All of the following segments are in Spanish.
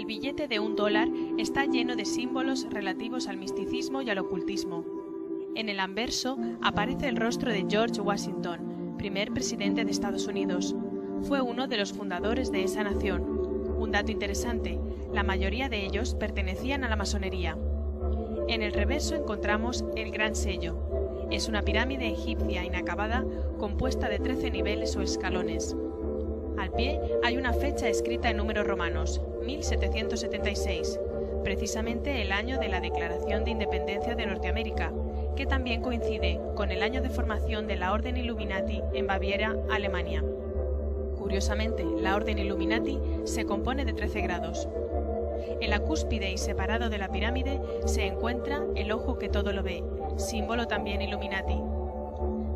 billete de $1 está lleno de símbolos relativos al misticismo y al ocultismo. En el anverso aparece el rostro de George Washington, primer presidente de Estados Unidos. Fue uno de los fundadores de esa nación. Un dato interesante, la mayoría de ellos pertenecían a la masonería. En el reverso encontramos el Gran Sello. Es una pirámide egipcia inacabada compuesta de 13 niveles o escalones. Al pie hay una fecha escrita en números romanos, 1776, precisamente el año de la Declaración de Independencia de Norteamérica, que también coincide con el año de formación de la Orden Illuminati en Baviera, Alemania. Curiosamente, la Orden Illuminati se compone de 13 grados. En la cúspide y separado de la pirámide se encuentra el ojo que todo lo ve, símbolo también Illuminati.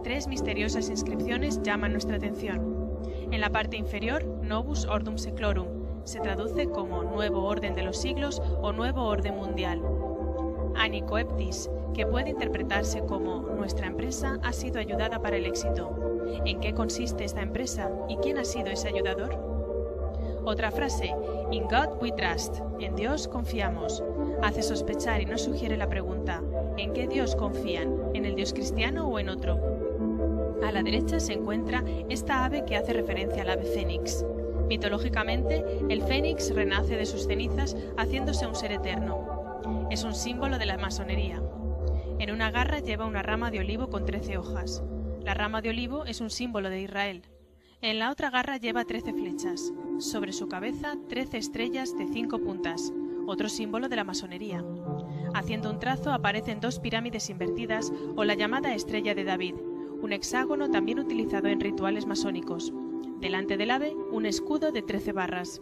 3 misteriosas inscripciones llaman nuestra atención. En la parte inferior, Novus Ordum Seclorum, se traduce como Nuevo Orden de los Siglos o Nuevo Orden Mundial. Anicoeptis, que puede interpretarse como Nuestra empresa ha sido ayudada para el éxito. ¿En qué consiste esta empresa y quién ha sido ese ayudador? Otra frase, In God we trust, en Dios confiamos, hace sospechar y nos sugiere la pregunta, ¿en qué Dios confían? ¿En el Dios cristiano o en otro? A la derecha se encuentra esta ave que hace referencia al ave fénix. Mitológicamente, el fénix renace de sus cenizas haciéndose un ser eterno. Es un símbolo de la masonería. En una garra lleva una rama de olivo con 13 hojas. La rama de olivo es un símbolo de Israel. En la otra garra lleva 13 flechas. Sobre su cabeza, 13 estrellas de 5 puntas, otro símbolo de la masonería. Haciendo un trazo aparecen 2 pirámides invertidas o la llamada estrella de David, un hexágono también utilizado en rituales masónicos. Delante del ave, un escudo de 13 barras.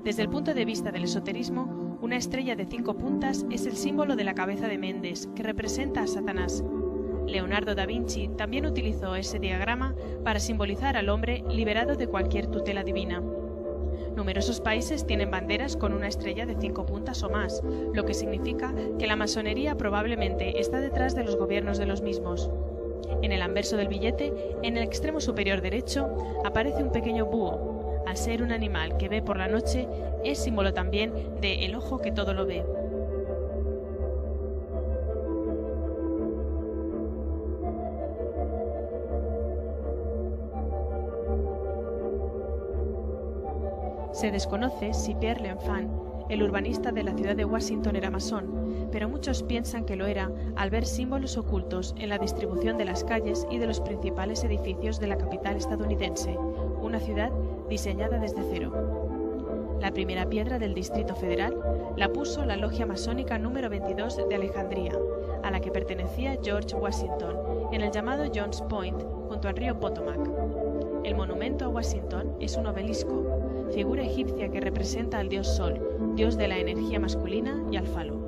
Desde el punto de vista del esoterismo, una estrella de 5 puntas es el símbolo de la cabeza de Mendes, que representa a Satanás. Leonardo da Vinci también utilizó ese diagrama para simbolizar al hombre liberado de cualquier tutela divina. Numerosos países tienen banderas con una estrella de 5 puntas o más, lo que significa que la masonería probablemente está detrás de los gobiernos de los mismos. En el anverso del billete, en el extremo superior derecho, aparece un pequeño búho. Al ser un animal que ve por la noche, es símbolo también de el ojo que todo lo ve. Se desconoce si Pierre L'Enfant, el urbanista de la ciudad de Washington, era masón, pero muchos piensan que lo era al ver símbolos ocultos en la distribución de las calles y de los principales edificios de la capital estadounidense, una ciudad diseñada desde cero. La primera piedra del Distrito Federal la puso la logia masónica número 22 de Alejandría, a la que pertenecía George Washington, en el llamado John's Point, junto al río Potomac. El monumento a Washington es un obelisco, figura egipcia que representa al dios Sol, dios de la energía masculina, y al falo.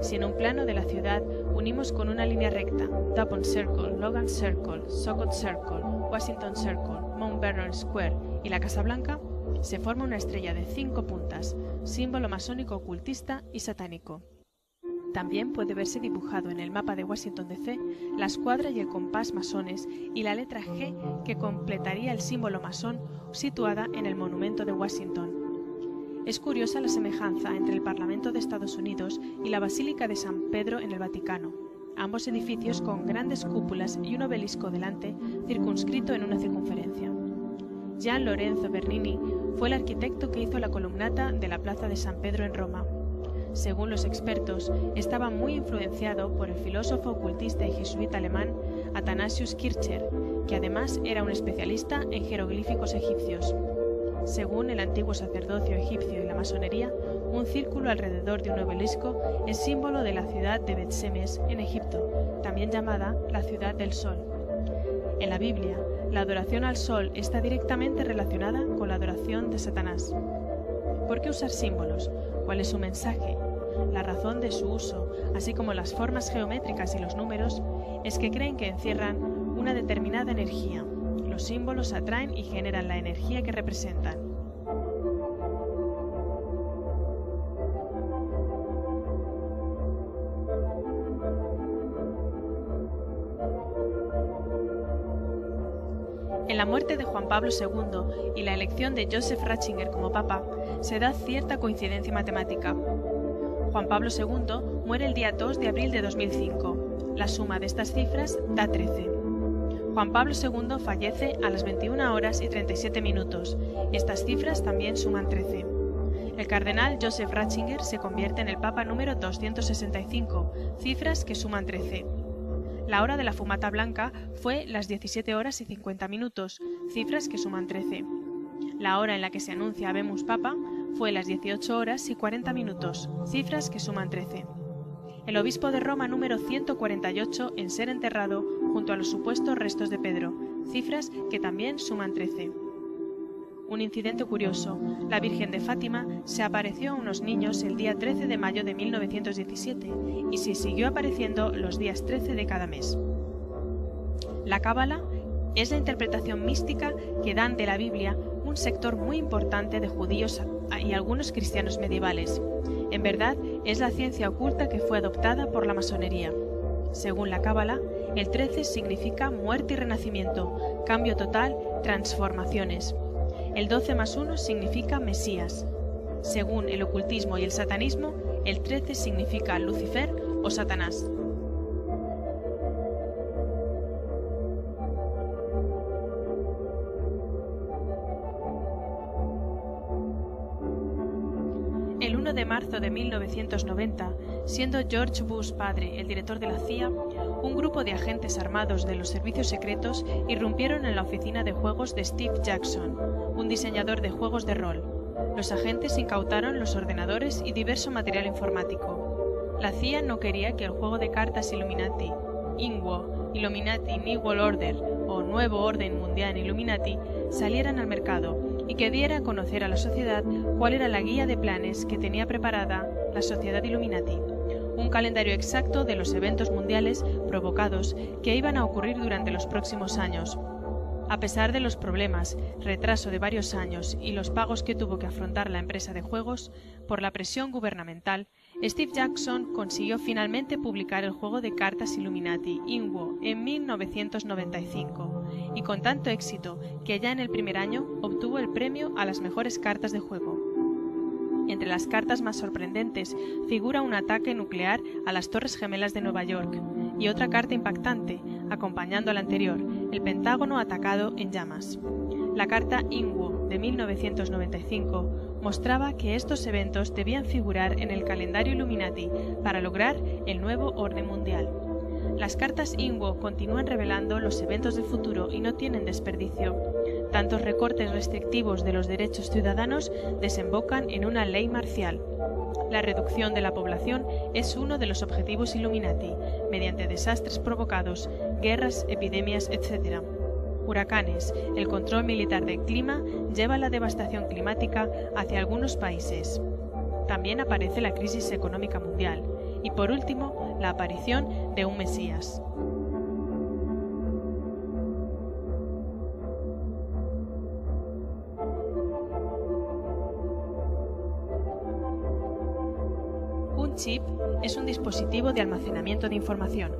Si en un plano de la ciudad unimos con una línea recta Dupont Circle, Logan Circle, Socot Circle, Washington Circle, Mount Vernon Square y la Casa Blanca, se forma una estrella de 5 puntas, símbolo masónico ocultista y satánico. También puede verse dibujado en el mapa de Washington DC la escuadra y el compás masones y la letra G que completaría el símbolo masón situada en el monumento de Washington. Es curiosa la semejanza entre el Parlamento de Estados Unidos y la Basílica de San Pedro en el Vaticano, ambos edificios con grandes cúpulas y un obelisco delante circunscrito en una circunferencia. Gian Lorenzo Bernini fue el arquitecto que hizo la columnata de la Plaza de San Pedro en Roma. Según los expertos, estaba muy influenciado por el filósofo ocultista y jesuita alemán Athanasius Kircher, que además era un especialista en jeroglíficos egipcios. Según el antiguo sacerdocio egipcio y la masonería, un círculo alrededor de un obelisco es símbolo de la ciudad de Bet-Semes en Egipto, también llamada la ciudad del sol. En la Biblia, la adoración al sol está directamente relacionada con la adoración de Satanás. ¿Por qué usar símbolos? ¿Cuál es su mensaje? La razón de su uso, así como las formas geométricas y los números, es que creen que encierran una determinada energía. Los símbolos atraen y generan la energía que representan. En la muerte de Juan Pablo II y la elección de Joseph Ratzinger como papa, se da cierta coincidencia matemática. Juan Pablo II muere el día 2 de abril de 2005. La suma de estas cifras da 13. Juan Pablo II fallece a las 21 horas y 37 minutos. Estas cifras también suman 13. El cardenal Joseph Ratzinger se convierte en el papa número 265, cifras que suman 13. La hora de la fumata blanca fue las 17 horas y 50 minutos, cifras que suman 13. La hora en la que se anuncia Habemus Papa fue las 18 horas y 40 minutos, cifras que suman 13. El obispo de Roma número 148 en ser enterrado junto a los supuestos restos de Pedro, cifras que también suman 13. Un incidente curioso: la Virgen de Fátima se apareció a unos niños el día 13 de mayo de 1917 y se siguió apareciendo los días 13 de cada mes. La Cábala es la interpretación mística que dan de la Biblia un sector muy importante de judíos y algunos cristianos medievales. En verdad, es la ciencia oculta que fue adoptada por la masonería. Según la Cábala, el 13 significa muerte y renacimiento, cambio total, transformaciones. El 12 más 1 significa Mesías. Según el ocultismo y el satanismo, el 13 significa Lucifer o Satanás. El 1 de marzo de 1990, siendo George Bush padre el director de la CIA, un grupo de agentes armados de los servicios secretos irrumpieron en la oficina de juegos de Steve Jackson, un diseñador de juegos de rol. Los agentes incautaron los ordenadores y diverso material informático. La CIA no quería que el juego de cartas Illuminati, INWO, Illuminati New World Order o Nuevo Orden Mundial Illuminati salieran al mercado y que diera a conocer a la sociedad cuál era la guía de planes que tenía preparada la Sociedad Illuminati, un calendario exacto de los eventos mundiales provocados que iban a ocurrir durante los próximos años. A pesar de los problemas, retraso de varios años y los pagos que tuvo que afrontar la empresa de juegos, por la presión gubernamental, Steve Jackson consiguió finalmente publicar el juego de cartas Illuminati, INWO, en 1995, y con tanto éxito que ya en el primer año obtuvo el premio a las mejores cartas de juego. Entre las cartas más sorprendentes figura un ataque nuclear a las Torres Gemelas de Nueva York y otra carta impactante, acompañando a la anterior, el Pentágono atacado en llamas. La carta INWO de 1995 mostraba que estos eventos debían figurar en el calendario Illuminati para lograr el nuevo orden mundial. Las cartas INWO continúan revelando los eventos del futuro y no tienen desperdicio. Tantos recortes restrictivos de los derechos ciudadanos desembocan en una ley marcial. La reducción de la población es uno de los objetivos Illuminati, mediante desastres provocados, guerras, epidemias, etc. Huracanes, el control militar del clima lleva la devastación climática hacia algunos países. También aparece la crisis económica mundial y, por último, la aparición de un Mesías. Un chip es un dispositivo de almacenamiento de información.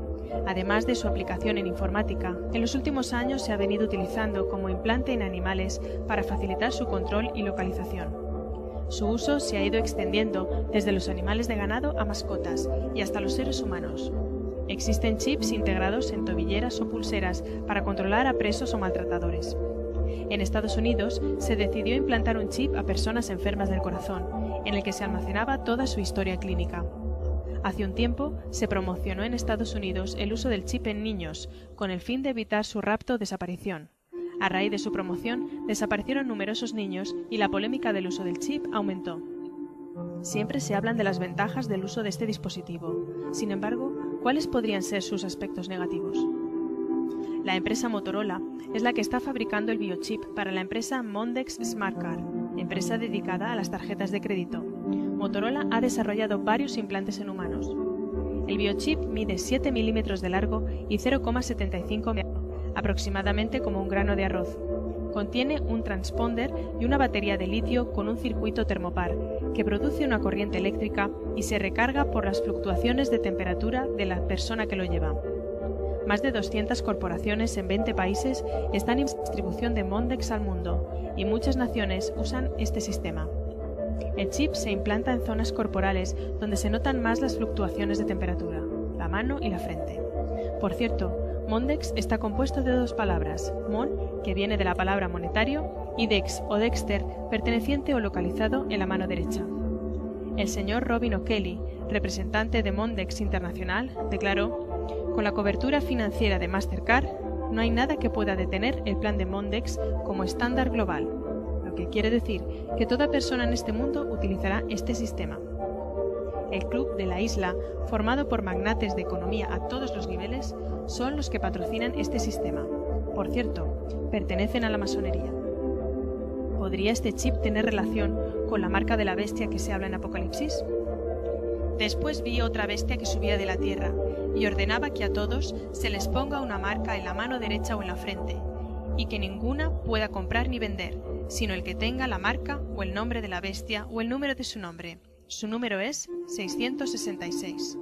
Además de su aplicación en informática, en los últimos años se ha venido utilizando como implante en animales para facilitar su control y localización. Su uso se ha ido extendiendo desde los animales de ganado a mascotas y hasta los seres humanos. Existen chips integrados en tobilleras o pulseras para controlar a presos o maltratadores. En Estados Unidos se decidió implantar un chip a personas enfermas del corazón, en el que se almacenaba toda su historia clínica. Hace un tiempo se promocionó en Estados Unidos el uso del chip en niños, con el fin de evitar su rapto o desaparición. A raíz de su promoción, desaparecieron numerosos niños y la polémica del uso del chip aumentó. Siempre se hablan de las ventajas del uso de este dispositivo. Sin embargo, ¿cuáles podrían ser sus aspectos negativos? La empresa Motorola es la que está fabricando el biochip para la empresa Mondex SmartCard, empresa dedicada a las tarjetas de crédito. Motorola ha desarrollado varios implantes en humanos. El biochip mide 7 milímetros de largo y 0,75 de ancho, aproximadamente como un grano de arroz. Contiene un transponder y una batería de litio con un circuito termopar, que produce una corriente eléctrica y se recarga por las fluctuaciones de temperatura de la persona que lo lleva. Más de 200 corporaciones en 20 países están en distribución de Mondex al mundo y muchas naciones usan este sistema. El chip se implanta en zonas corporales donde se notan más las fluctuaciones de temperatura, la mano y la frente. Por cierto, Mondex está compuesto de dos palabras, mon, que viene de la palabra monetario, y dex o dexter, perteneciente o localizado en la mano derecha. El señor Robin O'Kelly, representante de Mondex Internacional, declaró: «Con la cobertura financiera de Mastercard, no hay nada que pueda detener el plan de Mondex como estándar global», lo que quiere decir que toda persona en este mundo utilizará este sistema. El Club de la Isla, formado por magnates de economía a todos los niveles, son los que patrocinan este sistema. Por cierto, pertenecen a la masonería. ¿Podría este chip tener relación con la marca de la bestia que se habla en Apocalipsis? Después vi otra bestia que subía de la tierra y ordenaba que a todos se les ponga una marca en la mano derecha o en la frente, y que ninguna pueda comprar ni vender, sino el que tenga la marca o el nombre de la bestia o el número de su nombre. Su número es 666.